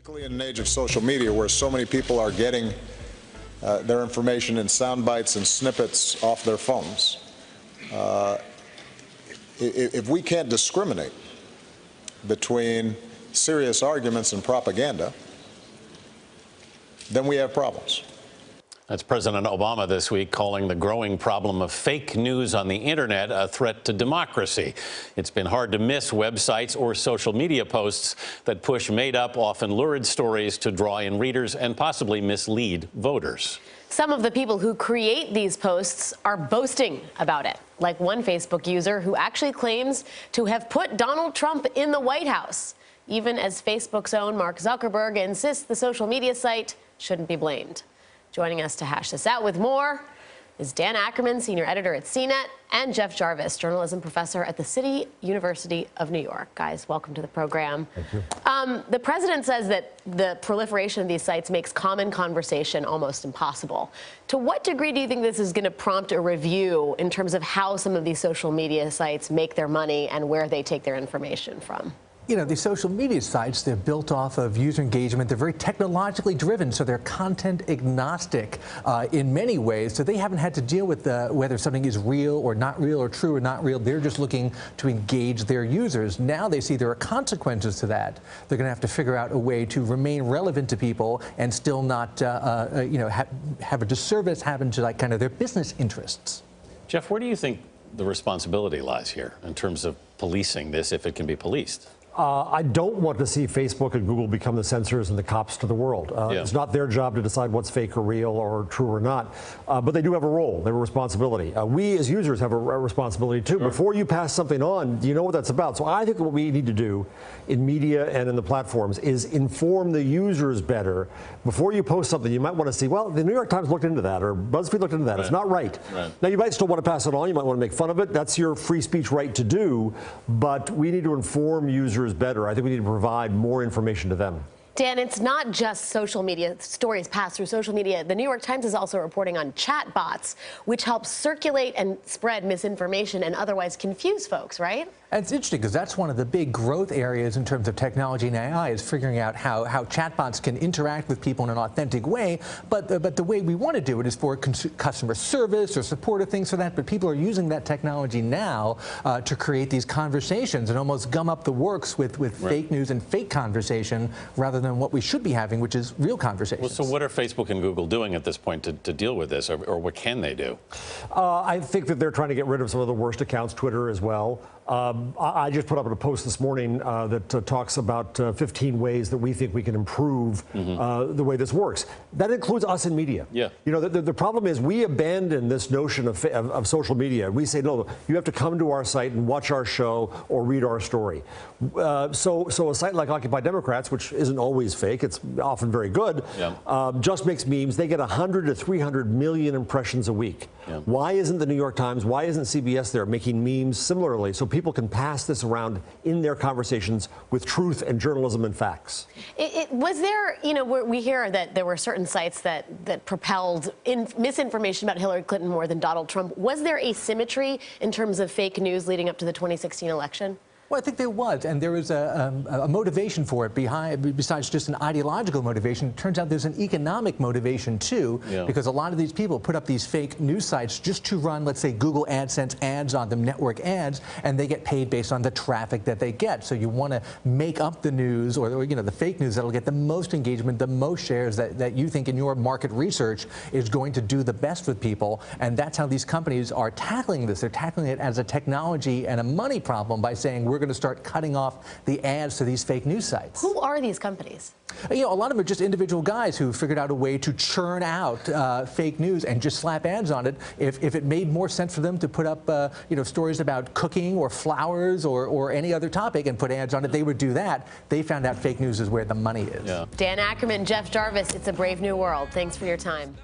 Particularly in an age of social media where so many people are getting their information in sound bites and snippets off their phones, if we can't discriminate between serious arguments and propaganda, then we have problems. That's President Obama this week calling the growing problem of fake news on the internet a threat to democracy. It's been hard to miss websites or social media posts that push made-up, often lurid stories to draw in readers and possibly mislead voters. Some of the people who create these posts are boasting about it, like one Facebook user who actually claims to have put Donald Trump in the White House, even as Facebook's own Mark Zuckerberg insists the social media site shouldn't be blamed. Joining us to hash this out with more is Dan Ackerman, senior editor at CNET, and Jeff Jarvis, journalism professor at the City University of New York. Guys, welcome to the program. Thank you. The president says that the proliferation of these sites makes common conversation almost impossible. To what degree do you think this is going to prompt a review in terms of how some of these social media sites make their money and where they take their information from? You know, these social media sites, they're built off of user engagement. They're very technologically driven, so they're content agnostic in many ways. So they haven't had to deal with whether something is real or not real or true or not real. They're just looking to engage their users. Now they see there are consequences to that. They're going to have to figure out a way to remain relevant to people and still not, have a disservice happen to like kind of their business interests. Jeff, where do you think the responsibility lies here in terms of policing this, if it can be policed? I don't want to see Facebook and Google become the censors and the cops to the world. It's not their job to decide what's fake or real or true or not, but they do have a role. They have a responsibility. We as users have a responsibility too. Sure. Before you pass something on, you know what that's about. So I think what we need to do in media and in the platforms is inform the users better. Before you post something, you might want to see, well, the New York Times looked into that or BuzzFeed looked into that. Right. It's not right. Now, you might still want to pass it on. You might want to make fun of it. That's your free speech right to do, but we need to inform users better. I think we need to provide more information to them. Dan, it's not just social media, stories passed through social media. The New York Times is also reporting on chat bots, which help circulate and spread misinformation and otherwise confuse folks, right? And it's interesting because that's one of the big growth areas in terms of technology and AI is figuring out how chatbots can interact with people in an authentic way. But the way we want to do it is for customer service or support or things for that. But people are using that technology now to create these conversations and almost gum up the works with fake news and fake conversation rather than what we should be having, which is real conversations. Well, so what are Facebook and Google doing at this point to deal with this, or what can they do? I think that they're trying to get rid of some of the worst accounts, Twitter as well. I just put up a post this morning that talks about 15 ways that we think we can improve the way this works. That includes us in media. Yeah. You know, the problem is we abandon this notion of social media. We say, no, you have to come to our site and watch our show or read our story. So a site like Occupy Democrats, which isn't always fake, it's often very good, just makes memes. They get 100 to 300 million impressions a week. Yeah. Why isn't the New York Times, why isn't CBS there making memes similarly so people can pass this around in their conversations with truth and journalism and facts? Was there, you know, we hear that there were certain sites that propelled misinformation about Hillary Clinton more than Donald Trump. Was there asymmetry in terms of fake news leading up to the 2016 election? Well, I think there was, and there was a motivation for it besides just an ideological motivation. It turns out there's an economic motivation too, because a lot of these people put up these fake news sites just to run, let's say, Google AdSense ads on them, network ads, and they get paid based on the traffic that they get. So you want to make up the news or you know, the fake news that'll get the most engagement, the most shares that you think in your market research is going to do the best with people, and that's how these companies are tackling this. They're tackling it as a technology and a money problem by saying we're going to start cutting off the ads to these fake news sites. Who are these companies? You know, a lot of them are just individual guys who figured out a way to churn out fake news and just slap ads on it. If it made more sense for them to put up, you know, stories about cooking or flowers or any other topic and put ads on it, they would do that. They found out fake news is where the money is. Dan Ackerman, Jeff Jarvis, it's a brave new world. Thanks for your time.